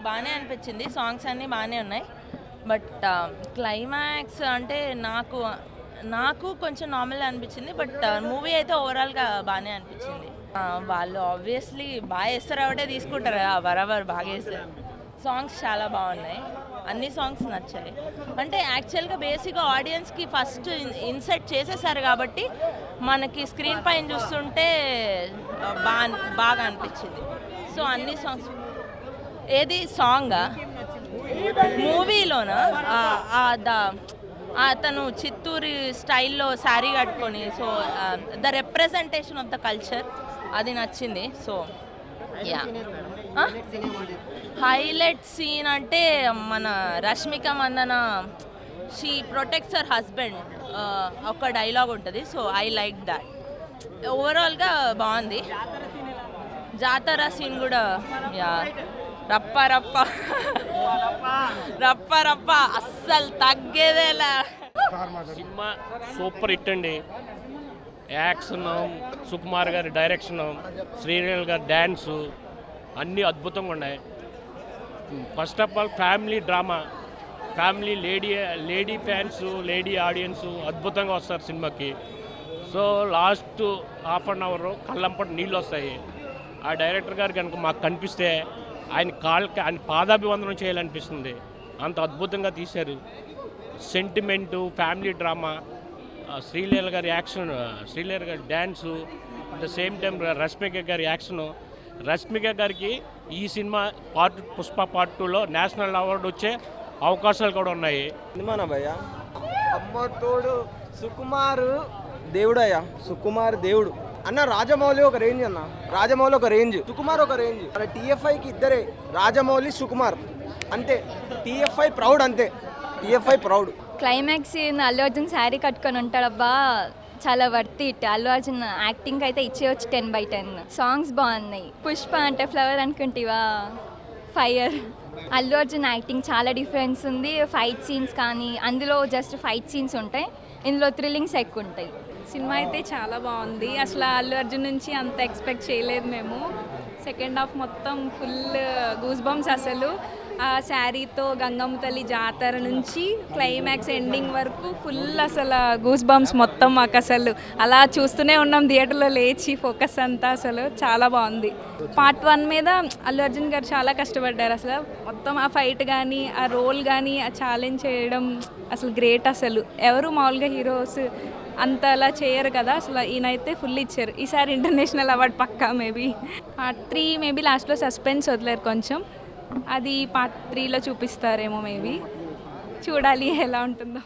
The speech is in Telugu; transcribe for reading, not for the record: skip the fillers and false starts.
బాగానే అనిపించింది. సాంగ్స్ అన్నీ బాగానే ఉన్నాయి. బట్ క్లైమాక్స్ అంటే నాకు నాకు కొంచెం నార్మల్ అనిపించింది. బట్ మూవీ అయితే ఓవరాల్గా బాగానే అనిపించింది. వాళ్ళు ఆబ్వియస్లీ బాగా వేస్తారు కాబట్టి తీసుకుంటారు కదా, బరాబర్ బాగా వేస్తారు. సాంగ్స్ చాలా బాగున్నాయి, అన్ని సాంగ్స్ నచ్చాయి. అంటే యాక్చువల్గా బేసిక్గా ఆడియన్స్కి ఫస్ట్ ఇన్సెట్ చేసేసారు కాబట్టి మనకి స్క్రీన్ పైన చూస్తుంటే బాగా అనిపించింది. సో అన్ని సాంగ్స్ ఏది సాంగా మూవీలోనా అతను చిత్తూరు స్టైల్లో శారీ కట్టుకొని, so the representation of the culture అది నచ్చింది. సో యా, హైలైట్ సీన్ అంటే మన Rashmika Mandanna she protects her husband ఒక డైలాగ్ ఉంటుంది. So I like that. ఓవరాల్గా బాగుంది. జాతర సీన్ కూడా యా, రప్ప రప్ప రప్ప రప్ప అస్సలు తగ్గేదేలా. సినిమా సూపర్ హిట్ అండి. యాక్షన్, సుకుమార్ గారి డైరెక్షన్, శ్రీలీల గారి డ్యాన్సు అన్నీ అద్భుతంగా ఉన్నాయి. First of all family drama, family lady fans, lady audience అద్భుతంగా వస్తారు సినిమాకి. So last half an hour కళ్ళంపటి నీళ్ళు వస్తాయి. ఆ డైరెక్టర్ గారు కనుక మాకు కనిపిస్తే ఆయన పాదాభివందనం చేయాలనిపిస్తుంది. అంత అద్భుతంగా తీశారు. సెంటిమెంటు, ఫ్యామిలీ డ్రామా, శ్రీలీల గారి యాక్షన్, శ్రీలీల గారి dance, at the same time Rashmika గారి యాక్షను. రష్మిక గారికి ఈ సినిమా పుష్ప పార్ట్ 2లో నేషనల్ అవార్డు వచ్చే అవకాశాలు కూడా ఉన్నాయి. సినిమానా భయ్య, అమ్మ తోడు సుకుమార్ దేవుడు అయ్యా, సుకుమార్ దేవుడు అన్న. రాజమౌళి ఒక రేంజ్ అన్న, రాజమౌళి ఒక రేంజ్, సుకుమార్ ఒక రేంజ్. మన టీఎఫ్ఐకి ఇద్దరే, రాజమౌళి సుకుమార్ అంతే. టీఎఫ్ఐ ప్రౌడ్ అంతే, TFI proud. Climax Allu Arjun sari కట్టుకొని ఉంటాడబ్బా, చాలా worth it. Allu Arjun acting అయితే ఇచ్చేయచ్చు 10/10. సాంగ్స్ బాగున్నాయి. పుష్ప అంటే ఫ్లవర్ అనుకుంటేవా, ఫైర్. అల్లు అర్జున్ యాక్టింగ్ చాలా డిఫరెన్స్ ఉంది. ఫైట్ సీన్స్ కానీ, అందులో జస్ట్ ఫైట్ సీన్స్ ఉంటాయి, ఇందులో థ్రిల్లింగ్స్ ఎక్కువ ఉంటాయి. సినిమా అయితే చాలా బాగుంది. అసలు అల్లు అర్జున్ నుంచి అంత ఎక్స్పెక్ట్ చేయలేదు మేము. సెకండ్ హాఫ్ మొత్తం ఫుల్ గూస్ బంప్స్. అసలు ఆ శారీతో గంగమ్మ తల్లి జాతర నుంచి క్లైమాక్స్ ఎండింగ్ వరకు ఫుల్ అసలు గూస్ బంప్స్ మొత్తం. మాకు అసలు అలా చూస్తూనే ఉన్నాం థియేటర్లో లేచి. ఫోకస్ అంతా అసలు చాలా బాగుంది. పార్ట్ 1 మీద అల్లు అర్జున్ గారు చాలా కష్టపడ్డారు. అసలు మొత్తం ఆ ఫైట్ కానీ, ఆ రోల్ కానీ, ఆ ఛాలెంజ్ చేయడం అసలు గ్రేట్. అసలు ఎవరు మామూలుగా హీరోస్ అంత అలా చేయరు కదా, అసలు ఈయనైతే ఫుల్ ఇచ్చారు. ఈసారి ఇంటర్నేషనల్ అవార్డు పక్కా. మేబీ పార్ట్ 3 మేబీ లాస్ట్లో సస్పెన్స్ వదిలేరు కొంచెం, అది పార్ట్ 3లో చూపిస్తారేమో. మేబీ చూడాలి ఎలా ఉంటుందో.